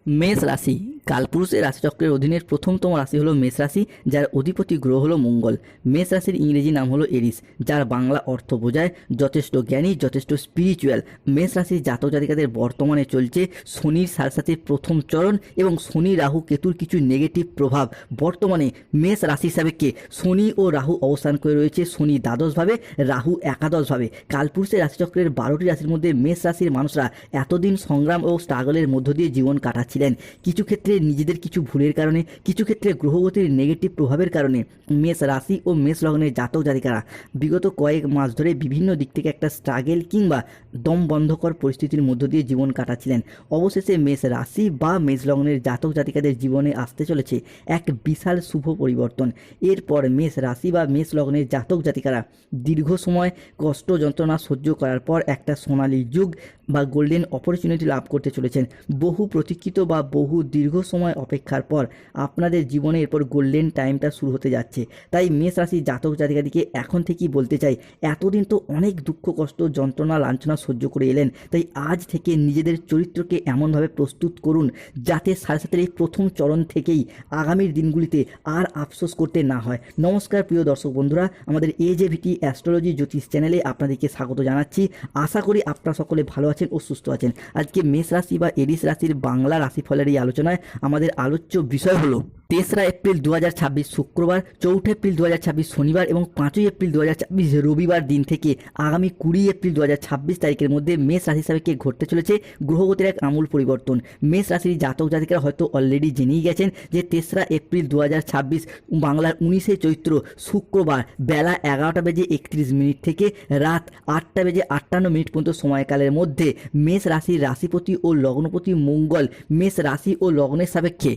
মেষ রাশি কালপুরুষের রাশিচক্রের অধীনের প্রথমতম রাশি হলো মেষ রাশি, যার অধিপতি গ্রহ হলো মঙ্গল। মেষ রাশির ইংরেজি নাম হলো এরিস, যার বাংলা অর্থ বোঝায় যথেষ্ট জ্ঞানী, যথেষ্ট স্পিরিচুয়াল। মেষ রাশির জাতক জাতিকাদের বর্তমানে চলছে শনির সাথে প্রথম চরণ এবং শনি রাহু কেতুর কিছু নেগেটিভ প্রভাব। বর্তমানে মেষ রাশি সাপেক্ষে শনি ও রাহু অবস্থান করে রয়েছে শনি দ্বাদশভাবে, রাহু একাদশভাবে। কালপুরুষের রাশিচক্রের 12টি রাশির মধ্যে মেষ রাশির মানুষরা এতদিন সংগ্রাম ও স্ট্রাগলের মধ্য দিয়ে জীবন কাটাচ্ছিলেন। কিছু ক্ষেত্রে নিজেদের কিছু ভুলের কারণে, কিছু ক্ষেত্রে গ্রহগতির নেগেটিভ প্রভাবের কারণে মেষ রাশি ও মেষ লগ্নের জাতক জাতিকারা বিগত কয়েক মাস ধরে বিভিন্ন দিক থেকে একটা স্ট্রাগল কিংবা দম বন্ধকর পরিস্থিতির মধ্য দিয়ে জীবন কাটাচ্ছিলেন। অবশেষে মেষ রাশি বা মেষ লগ্নের জাতক জাতিকাদের জীবনে আসতে চলেছে এক বিশাল শুভ পরিবর্তন। এরপর মেষ রাশি বা মেষ লগ্নের জাতক জাতিকারা দীর্ঘ সময় কষ্ট যন্ত্রণা সহ্য করার পর একটা সোনালী যুগ বা গোল্ডেন অপরচুনিটি লাভ করতে চলেছেন। বহু প্রতীক্ষিত বা বহু দীর্ঘ সময় অপেক্ষার পর আপনাদের জীবনে এরপর গোল্ডেন টাইমটা শুরু হতে যাচ্ছে। তাই মেষ রাশির জাতক জাতিকাদিকে এখন থেকেই বলতে চাই, এতদিন তো অনেক দুঃখ কষ্ট যন্ত্রণা লাঞ্ছনা সহ্য করে এলেন, তাই আজ থেকে নিজেদের চরিত্রকে এমনভাবে প্রস্তুত করুন যাতে সাথে এই প্রথম চরণ থেকেই আগামীর দিনগুলিতে আর আফসোস করতে না হয়। নমস্কার প্রিয় দর্শক বন্ধুরা, আমাদের AJVT অ্যাস্ট্রোলজি জ্যোতিষ চ্যানেলে আপনাদেরকে স্বাগত জানাচ্ছি। আশা করি আপনারা সকলে ভালো আছেন ও সুস্থ আছেন। আজকে মেষ রাশি বা এরিস রাশির বাংলা রাশিফলের এই আলোচনায় আমাদের আলোচ্য বিষয় হলো 3রা এপ্রিল 2026 শুক্রবার, 4 এপ্রিল 2026 শনিবার এবং 5 এপ্রিল 2026 রবিবার দিন থেকে আগামী 20 এপ্রিল 2026 তারিখের মধ্যে মেষ রাশি সাপেক্ষে ঘটতে চলেছে গ্রহগতির এক আমূল পরিবর্তন। মেষ রাশির জাতক জাতিকারা হয়তো অলরেডি জেনেই গেছেন যে 3রা এপ্রিল 2026 বাংলার 19শে চৈত্র শুক্রবার বেলা 11:31 থেকে রাত 8:58 পর্যন্ত সময়কালের মধ্যে মেষ রাশির রাশিপতি ও লগ্নপতি মঙ্গল মেষ রাশি ও লগ্নের সাপেক্ষে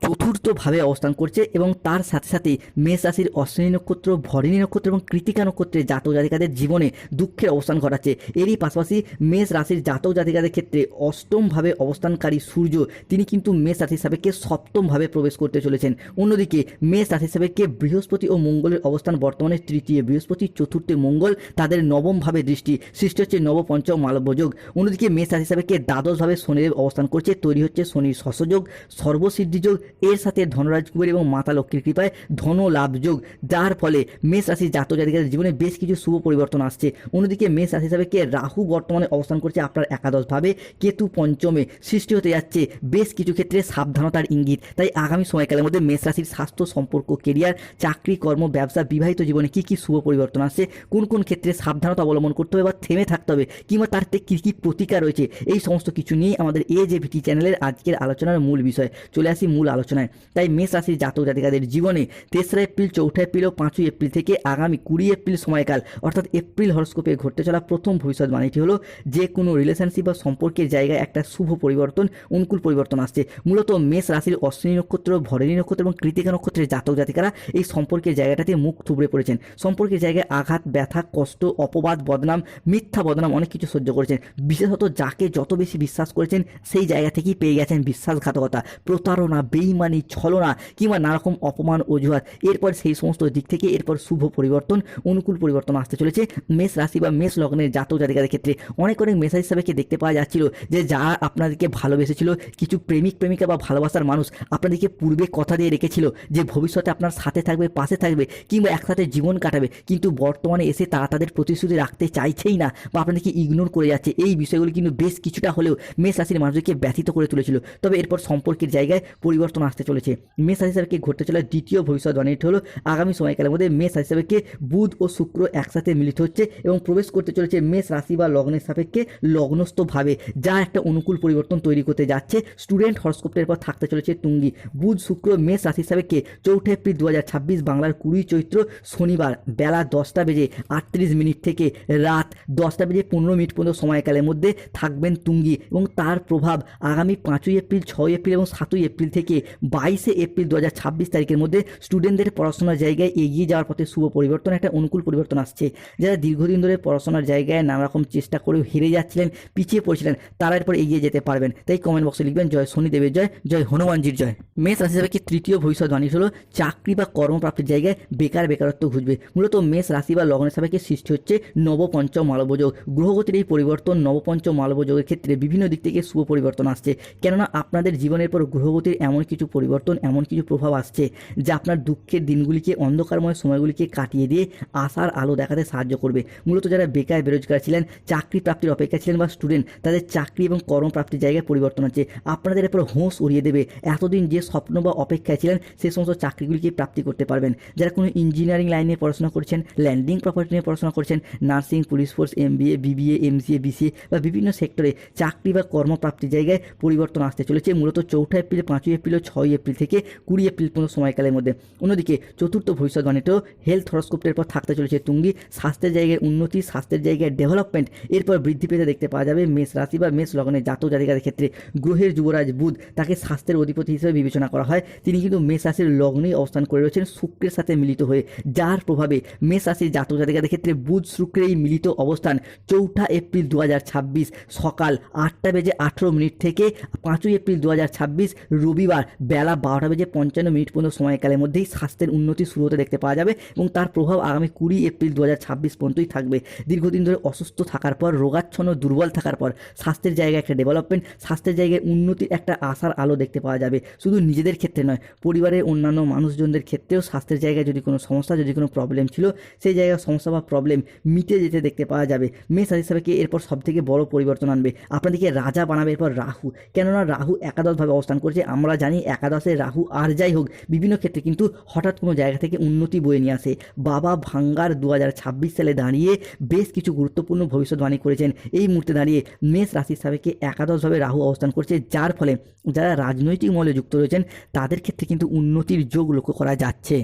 চতুর্থভাবে অবস্থান করছে এবং তার সাথে সাথে মেষ রাশির অশ্বিনী নক্ষত্র, ভরণী নক্ষত্র এবং কৃতিকা নক্ষত্রের জাতক জাতিকাদের জীবনে দুঃখের অবস্থান ঘটাচ্ছে। এরই পাশাপাশি মেষ রাশির জাতক জাতিকাদের ক্ষেত্রে অষ্টমভাবে অবস্থানকারী সূর্য তিনি কিন্তু মেষ রাশির সাপেক্ষে সপ্তমভাবে প্রবেশ করতে চলেছেন। অন্যদিকে মেষ রাশির সাপেক্ষে বৃহস্পতি ও মঙ্গলের অবস্থান বর্তমানে তৃতীয় বৃহস্পতি, চতুর্থে মঙ্গল, তাদের নবমভাবে দৃষ্টি সৃষ্টি হচ্ছে নব পঞ্চম মালব্য যোগ। অন্যদিকে মেষ রাশির সাপেক্ষে দ্বাদশভাবে শনিদেব অবস্থান করছে, তৈরি হচ্ছে শনির শশযোগ, সর্বসিদ্ধি যোগ। এর সাথে ধনরাজ কুবের এবং মাতা লক্ষ্মীর কৃপায় ধন লাভ যোগ, যার ফলে মেষ রাশির জাতক জাতিকাদের জীবনে বেশ কিছু শুভ পরিবর্তন আসছে। অন্যদিকে মেষ রাশি হিসাবে রাহু বর্তমানে অবস্থান করছে আপনার একাদশভাবে, কেতু পঞ্চমে, সৃষ্টি হতে যাচ্ছে বেশ কিছু ক্ষেত্রে সাবধানতার ইঙ্গিত। তাই আগামী সময়কালের মধ্যে মেষ রাশির স্বাস্থ্য, সম্পর্ক, কেরিয়ার, চাকরি, কর্ম, ব্যবসা, বিবাহিত জীবনে কী কী শুভ পরিবর্তন আসছে, কোন কোন ক্ষেত্রে সাবধানতা অবলম্বন করতে হবে বা থেমে থাকতে হবে, কিংবা তার থেকে কী কী প্রতিকার রয়েছে, এই সমস্ত কিছু নিয়েই আমাদের AJVT চ্যানেলের আজকের আলোচনার মূল বিষয়। চলে আসি মূল আলোচনায়। তাই মেষ রাশির জাতক জাতিকাদের জীবনে 3রা এপ্রিল, 4 এপ্রিল ও 5 এপ্রিল থেকে আগামী 20 এপ্রিল সময়কাল অর্থাৎ এপ্রিল হরস্কোপে ঘটতে চলা প্রথম ভবিষ্যৎবাণীটি হলো যে কোনো রিলেশনশিপ বা সম্পর্কের জায়গায় একটা শুভ পরিবর্তন, অনুকূল পরিবর্তন আসছে। মূলত মেষ রাশির অশ্বিনী নক্ষত্র, ভরণী নক্ষত্র এবং কৃতিকা নক্ষত্রের জাতক জাতিকারা এই সম্পর্কের জায়গাটাতে মুখ থুবড়ে পড়েছেন। সম্পর্কের জায়গায় আঘাত, ব্যথা, কষ্ট, অপবাদ, বদনাম, মিথ্যা বদনাম অনেক কিছু সহ্য করেছেন। বিশেষত যাকে যত বেশি বিশ্বাস করেছেন সেই জায়গা থেকেই পেয়ে গেছেন বিশ্বাসঘাতকতা, প্রতারণা, বেইমানি, ছলনা কিংবা নানারকম অপমান, অজুহাত। এরপর সেই সমস্ত দিক থেকে এরপর শুভ পরিবর্তন, অনুকূল পরিবর্তন আসতে চলেছে মেষ রাশি বা মেষ লগ্নের জাতক জাতিকাদের ক্ষেত্রে। অনেক মেষ রাশি হিসাবে দেখতে পাওয়া যাচ্ছিল যে যারা আপনাদেরকে ভালোবেসেছিল, কিছু প্রেমিক প্রেমিকা বা ভালোবাসার মানুষ আপনাদেরকে পূর্বে কথা দিয়ে রেখেছিল যে ভবিষ্যতে আপনার সাথে থাকবে, পাশে থাকবে কিংবা একসাথে জীবন কাটাবে, কিন্তু বর্তমানে এসে তারা তাদের প্রতিশ্রুতি রাখতে চাইছেই না বা আপনাদেরকে ইগনোর করে যাচ্ছে। এই বিষয়গুলি কিন্তু বেশ কিছুটা হলেও মেষ রাশির মানুষদেরকে ব্যথিত করে তুলেছিল। তবে এরপর সম্পর্কের জায়গায় পরিবর্তন আসতে চলেছে। মেষ রাশি হিসাবে ঘটতে চলা দ্বিতীয় ভবিষ্যৎবাণীটি হলো আগামী সময়কালের মধ্যে মেষ রাশি সাপেক্ষে বুধ ও শুক্র একসাথে মিলিত হচ্ছে এবং প্রবেশ করতে চলেছে মেষ রাশি বা লগ্নের সাপেক্ষে লগ্নস্থভাবে, যা একটা অনুকূল পরিবর্তন তৈরি করতে যাচ্ছে। স্টুডেন্ট হরস্কোপের পর থাকতে চলেছে তুঙ্গি। বুধ শুক্র মেষ রাশি সাপেক্ষে 4 এপ্রিল 2026 বাংলার 20 চৈত্র শনিবার বেলা 10:38 থেকে রাত 10:15 পর্যন্ত সময়কালের মধ্যে থাকবেন তুঙ্গি এবং তার প্রভাব আগামী 5 এপ্রিল, 6 এপ্রিল এবং 7 এপ্রিল থেকে 22 এপ্রিল 2026 তারিখের মধ্যে স্টুডেন্টদের পড়াশোনার জায়গায় এগিয়ে যাওয়ার পথে শুভ পরিবর্তন, একটা অনুকূল পরিবর্তন আসছে। যারা দীর্ঘদিন ধরে পড়াশোনার জায়গায় নানা রকম চেষ্টা করেও হেরে যাচ্ছিলেন, পিছিয়ে পড়ছিলেন, তারা এরপর এগিয়ে যেতে পারবেন। তাই কমেন্ট বক্সে লিখবেন জয় শনিদেবের জয়, জয় হনুমানজির জয়। মেষ রাশি হিসাবে তৃতীয় ভবিষ্যৎবাণী হলো চাকরি বা কর্মপ্রাপ্তির জায়গায় বেকারত্ব ঘুচবে। মূলত মেষ রাশি বা লগ্নের সাপেক্ষে সৃষ্টি হচ্ছে নবপঞ্চম মালব্যযোগ। গ্রহগতির এই পরিবর্তন নবপঞ্চম মালব্যযোগের ক্ষেত্রে বিভিন্ন দিক থেকে শুভ পরিবর্তন আসছে, কেননা আপনাদের জীবনের পর গ্রহগতির এমন কিছু পরিবর্তন, এমন কিছু প্রভাব আসছে যা আপনার দুঃখের দিনগুলিকে, অন্ধকারময় সময়গুলিকে কাটিয়ে দিয়ে আশার আলো দেখাতে সাহায্য করবে। মূলত যারা বেকার বেরোজগার ছিলেন, চাকরি প্রাপ্তির অপেক্ষা ছিলেন বা স্টুডেন্ট, তাদের চাকরি এবং কর্মপ্রাপ্তির জায়গায় পরিবর্তন আছে। আপনাদের এরপর হোঁশ উড়িয়ে দেবে। এতদিন যে স্বপ্ন বা অপেক্ষায় ছিলেন সেই সমস্ত চাকরিগুলিকে প্রাপ্তি করতে পারবেন। যারা কোনো ইঞ্জিনিয়ারিং লাইন নিয়ে পড়াশোনা করছেন, ল্যান্ডিং প্রপার্টি নিয়ে পড়াশোনা করছেন, nursing, police force, MBA, BBA, MCA, BCA বা বিভিন্ন সেক্টরে চাকরি বা কর্মপ্রাপ্তির জায়গায় পরিবর্তন আসতে চলেছে মূলত 4 এপ্রিল, 5 এপ্রিল ও 6 এপ্রিল থেকে 20 এপ্রিল পর্যন্ত সময়কালের মধ্যে। অন্যদিকে চতুর্থ ভবিষ্যৎবাণীতেও হেলথ হরস্কোপের পর থাকতে চলেছে তুঙ্গি। স্বাস্থ্যের জায়গায় উন্নতি, স্বাস্থ্যের জায়গায় ডেভেলপমেন্ট এরপর বৃদ্ধি পেতে দেখতে পাওয়া যাবে মেষ রাশি বা মেষ লগ্নের জাতক জাতিকাদের ক্ষেত্রে। গ্রহের যুবরাজ বুধ, তাকে স্বাস্থ্যের অধিপতি হিসেবে বিবেচনা করা হয়। তিনি কিন্তু মেষ রাশির লগ্নেই অবস্থান করে রয়েছেন শুক্রের সাথে মিলিত হয়ে, যার প্রভাবে মেষ রাশির জাতক জাতিকাদের ক্ষেত্রে বুধ শুক্রের এই মিলিত অবস্থান 4 এপ্রিল 2026 সকাল 8:18 থেকে 5 এপ্রিল 2026 রবিবার বেলা 12:55 পর্যন্ত সময়কালের মধ্যেই স্বাস্থ্যের উন্নতি শুরু হতে দেখতে পাওয়া যাবে এবং তার প্রভাব আগামী 20 এপ্রিল 2026 পর্যন্তই থাকবে। দীর্ঘদিন ধরে অসুস্থ থাকার পর, রোগাচ্ছন্ন, দুর্বল থাকার পর স্বাস্থ্যের জায়গায় একটা ডেভেলপমেন্ট, স্বাস্থ্যের জায়গায় উন্নতির একটা আশার আলো দেখতে পাওয়া যাবে। শুধু নিজেদের ক্ষেত্রে নয়, পরিবারের অন্যান্য মানুষজনদের ক্ষেত্রেও স্বাস্থ্যের জায়গায় যদি কোনো সমস্যা, যদি কোনো প্রবলেম ছিল, সেই জায়গায় সমস্যা বা প্রবলেম মিটে যেতে দেখতে পাওয়া যাবে। মেষ রাশি হিসাবে এরপর সবথেকে বড় পরিবর্তন আনবে, আপনাদেরকে রাজা বানাবে এরপর রাহু। কেননা রাহু একাদশভাবে অবস্থান করছে। আমরা জানি একাদশে রাহু আর যাই হোক বিভিন্ন ক্ষেত্রে কিন্তু হঠাৎ কোনো জায়গা থেকে উন্নতি বয়ে নিয়ে আসে। বাবা ভাঙ্গার 2026 সালে দাঁড়িয়ে বেশ কিছু গুরুত্বপূর্ণ ভবিষ্যৎবাণী করেছেন। এই মুহূর্তে দাঁড়িয়ে মেষ রাশির সাপেক্ষে একাদশভাবে রাহু অবস্থান করছে, যার ফলে যারা রাজনৈতিক মহলে যুক্ত রয়েছেন তাদের ক্ষেত্রে কিন্তু উন্নতির যোগ লক্ষ্য করা যাচ্ছে।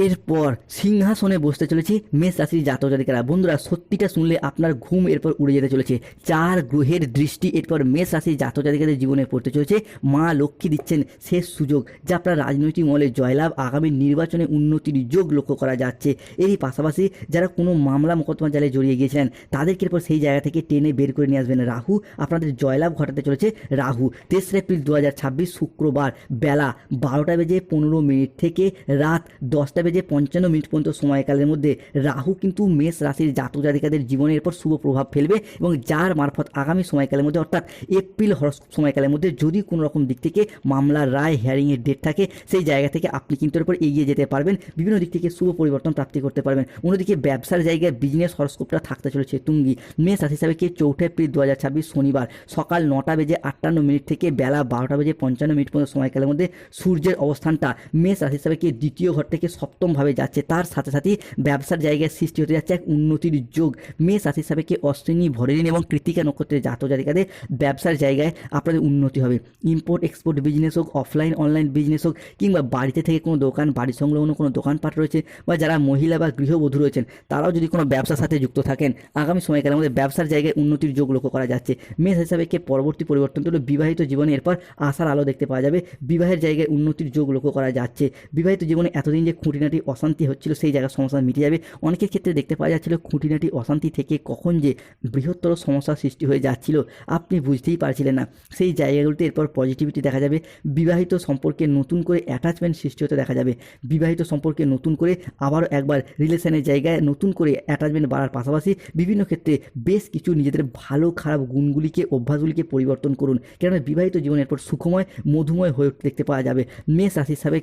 এরপর সিংহাসনে বসতে চলেছে মেষ রাশির জাতক জাতিকারা। বন্ধুরা, সত্যিটা শুনলে আপনার ঘুম এরপর উড়ে যেতে চলেছে। 4 গ্রহের দৃষ্টি এরপর মেষ রাশির জাতক জাতিকাদের জীবনে পড়তে চলেছে। মা লক্ষ্মী দিচ্ছেন শেষ সুযোগ, যা আপনার রাজনৈতিক মহলে জয়লাভ, আগামী নির্বাচনে উন্নতির যোগ লক্ষ্য করা যাচ্ছে। এরই পাশাপাশি যারা কোনো মামলা মোকদ্দমা জালে জড়িয়ে গিয়েছিলেন তাদেরকে এরপর সেই জায়গা থেকে টেনে বের করে নিয়ে আসবেন রাহু। আপনাদের জয়লাভ ঘটাতে চলেছে রাহু। 23 এপ্রিল 2026 শুক্রবার বেলা 12:15 থেকে রাত 10:55 পর্যন্ত সময়কালের মধ্যে রাহু কিন্তু মেষ রাশির জাতক জাতিকাদের জীবনের এরপর শুভ প্রভাব ফেলবে এবং যার মারফত আগামী সময়কালের মধ্যে অর্থাৎ এপ্রিল সময়কালের মধ্যে যদি কোনো রকম দিক থেকে মামলার রায়, হিয়ারিংয়ের ডেট থাকে, সেই জায়গা থেকে আপনি কিন্তু এরপর এগিয়ে যেতে পারবেন, বিভিন্ন দিক থেকে শুভ পরিবর্তন প্রাপ্তি করতে পারবেন। অন্যদিকে ব্যবসার জায়গায় বিজনেস হরস্কোপটা থাকতে চলেছে তুঙ্গি। মেষ রাশি হিসাবে 4 এপ্রিল 2026 শনিবার সকাল 9:58 থেকে বেলা 12:55 পর্যন্ত সময়কালের মধ্যে সূর্যের অবস্থানটা মেষ রাশি হিসাবে দ্বিতীয় ঘর থেকে সপ্তমভাবে যাচ্ছে। তার সাথে সাথেই ব্যবসার জায়গায় সৃষ্টি হতে যাচ্ছে এক উন্নতির যোগ। মেষ রাশি হিসাবে অশ্বিনী, ভরেরিন এবং কৃত্তিকা নক্ষত্রের জাতক জাতিকাদের ব্যবসার জায়গায় আপনাদের উন্নতি হবে। ইম্পোর্ট এক্সপোর্ট বিজনেস হোক, অফলাইন অনলাইন বিজনেস হোক, কিংবা বাড়িতে থেকে কোনো দোকান, বাড়ি সংলগ্ন কোনো দোকানপাট রয়েছে, বা যারা মহিলা বা গৃহবধূ রয়েছেন তারাও যদি কোনো ব্যবসার সাথে যুক্ত থাকেন, আগামী সময়কালের মধ্যে ব্যবসার জায়গায় উন্নতির যোগ লক্ষ্য করা যাচ্ছে। মেষ হিসাবে পরবর্তী পরিবর্তন হলো বিবাহিত জীবনে এরপর আশার আলো দেখতে পাওয়া যাবে। বিবাহের জায়গায় উন্নতির যোগ লক্ষ্য করা যাচ্ছে। বিবাহিত জীবনে এতদিন যে খুঁটিনাটি অশান্তি হচ্ছিল সেই জায়গার সমস্যা মিটে যাবে। অনেকের ক্ষেত্রে দেখতে পাওয়া যাচ্ছিল খুঁটিনাটি অশান্তি থেকে কখন যে বৃহত্তর সমস্যার সৃষ্টি হয়ে যাচ্ছিল আপনি বুঝতেই পারছিলেন না, সেই জায়গাগুলিতে এরপর পজিটিভিটি দেখা যাবে। বিবাহিত সম্পর্কে নতুন করে অ্যাটাচমেন্ট সৃষ্টি হতে দেখা যাবে। বিবাহিত সম্পর্কে নতুন করে আবারও একবার রিলেশনের জায়গায় নতুন করে অ্যাটাচমেন্ট বাড়ার পাশাপাশি বিভিন্ন ক্ষেত্রে বেশ কিছু নিজেদের ভালো খারাপ গুণগুলিকে, অভ্যাসগুলিকে পরিবর্তন করুন, কেননা বিবাহিত জীবনের এরপর সুখময়, মধুময় হয়ে দেখতে পাওয়া যাবে। মেষ রাশি হিসাবে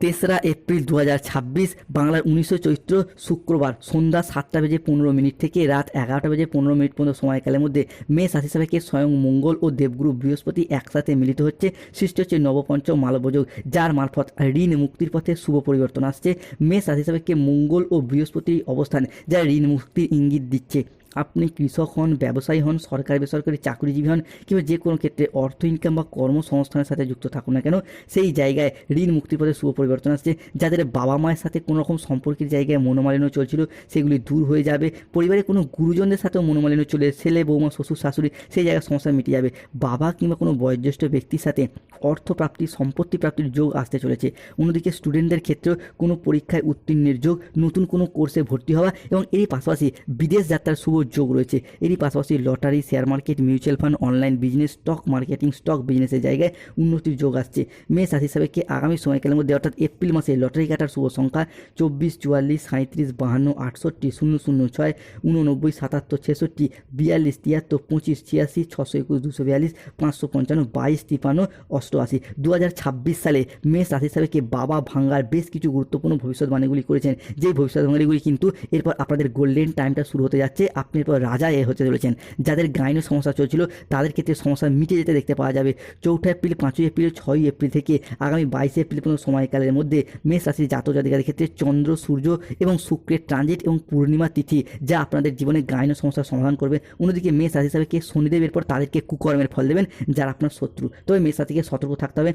3 এপ্রিল 2026 বাংলার 19 চৈত্র শুক্রবার সন্ধ্যা 7:15 থেকে রাত 11:15 পর্যন্ত সময়কালের মধ্যে মেষ রাশি হিসাবে স্বয়ং মঙ্গল ও দেবগুরু বৃহস্পতি একসাথে মিলিত হচ্ছে। সৃষ্টি হচ্ছে নবপঞ্চম মালব্যযোগ, যার মারফত ঋণ মুক্তির পথে শুভ পরিবর্তন আসছে। মেষ রাশি হিসাবে মঙ্গল ও বৃহস্পতির অবস্থান যা ঋণ মুক্তির ইঙ্গিত দিচ্ছে। আপনি কৃষক হন, ব্যবসায়ী হন, সরকারি বেসরকারি চাকরিজীবী হন, কিংবা যে কোনো ক্ষেত্রে অর্থ ইনকাম বা কর্মসংস্থানের সাথে যুক্ত থাকুন না কেন, সেই জায়গায় ঋণ মুক্তির পথে শুভ পরিবর্তন আসছে। যাদের বাবা মায়ের সাথে কোনো রকম সম্পর্কের জায়গায় মনোমালিন্য চলছিল, সেগুলি দূর হয়ে যাবে। পরিবারে কোনো গুরুজনদের সাথেও মনোমালিন্য চলে, ছেলে বৌমা শ্বশুর শাশুড়ি, সেই জায়গায় সমস্যা মিটে যাবে। বাবা কিংবা কোনো বয়োজ্যেষ্ঠ ব্যক্তির সাথে অর্থপ্রাপ্তি, সম্পত্তি প্রাপ্তির যোগ আসতে চলেছে। অন্যদিকে স্টুডেন্টদের ক্ষেত্রেও কোনো পরীক্ষায় উত্তীর্ণের যোগ, নতুন কোনো কোর্সে ভর্তি হওয়া এবং এরই পাশাপাশি বিদেশ যাত্রার শুভ যোগ রয়েছে। এরই পাশাপাশি lottery, share market, mutual fund, online business, stock marketing, stock বিজনেসের জায়গায় উন্নতির যোগ আসছে। মেষ রাশি হিসাবে কি আগামী সময়কালের মধ্যে অর্থাৎ এপ্রিল মাসে লটারি কাটার শুভ সংখ্যা 24, 44, 37, 52, 68, 006, 89, 77, 66, 42, 73, 25, 86, 621, 242, 555, 22, 53, 88। 2026 সালে মেষ রাশি হিসাবে কি বাবা ভাঙ্গার বেশ কিছু গুরুত্বপূর্ণ ভবিষ্যৎবাণীগুলি করেছেন, যেই ভবিষ্যৎবাণীগুলি কিন্তু এরপর আপনাদের গোল্ডেন টাইমটা শুরু হতে যাচ্ছে। আপনি এরপর রাজা হতে চলেছেন। যাদের গাইনের সমস্যা চলছিল তাদের ক্ষেত্রে সমস্যা মিটে যেতে দেখতে পাওয়া যাবে। 4 এপ্রিল, 5 এপ্রিল, 6 এপ্রিল থেকে আগামী 22 এপ্রিল পর্যন্ত সময়কালের মধ্যে মেষ রাশির জাতক জাতিকাদের ক্ষেত্রে চন্দ্র, সূর্য এবং শুক্রের ট্রানজিট এবং পূর্ণিমা তিথি, যা আপনাদের জীবনে গাইনের সমস্যার সমাধান করবে। অন্যদিকে মেষ রাশি হিসাবে কে শনিদেব এরপর তাদেরকে কুকর্মের ফল দেবেন, যারা আপনার শত্রু। তবে মেষ রাশিকে সতর্ক থাকতে হবে।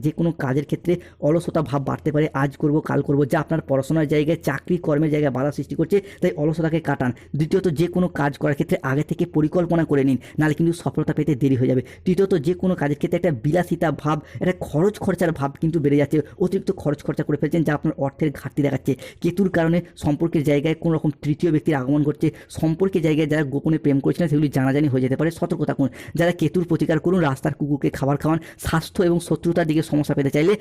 যে কোনো কাজের ক্ষেত্রে অলসতা ভাব বাড়তে পারে, আজ করব কাল করব, যা আপনার পড়াশোনার জায়গায়, চাকরি কর্মের জায়গায় বাধা সৃষ্টি করছে, তাই অলসতাকে কাটান। দ্বিতীয়ত, যে কোনো কাজ করার ক্ষেত্রে আগে থেকে পরিকল্পনা করে নিন, নাহলে কিন্তু সফলতা পেতে দেরি হয়ে যাবে। তৃতীয়ত, যে কোনো কাজের ক্ষেত্রে একটা বিলাসিতা ভাব, একটা খরচ খরচার ভাব কিন্তু বেড়ে যাচ্ছে। অতিরিক্ত খরচ খরচা করে ফেলছেন, যা আপনার অর্থের ঘাটতি দেখাচ্ছে। কেতুর কারণে সম্পর্কের জায়গায় কোনো রকম তৃতীয় ব্যক্তির আগমন ঘটছে। সম্পর্কের জায়গায় যারা গোপনে প্রেম করেছিলেন সেগুলি জানাজানি হয়ে যেতে পারে, সতর্ক থাকুন। যারা কেতুর প্রতিকার করুন, রাস্তার কুকুরকে খাবার খাওয়ান। স্বাস্থ্য এবং শত্রুতার দিকে সমস্যা পেতে চাইলে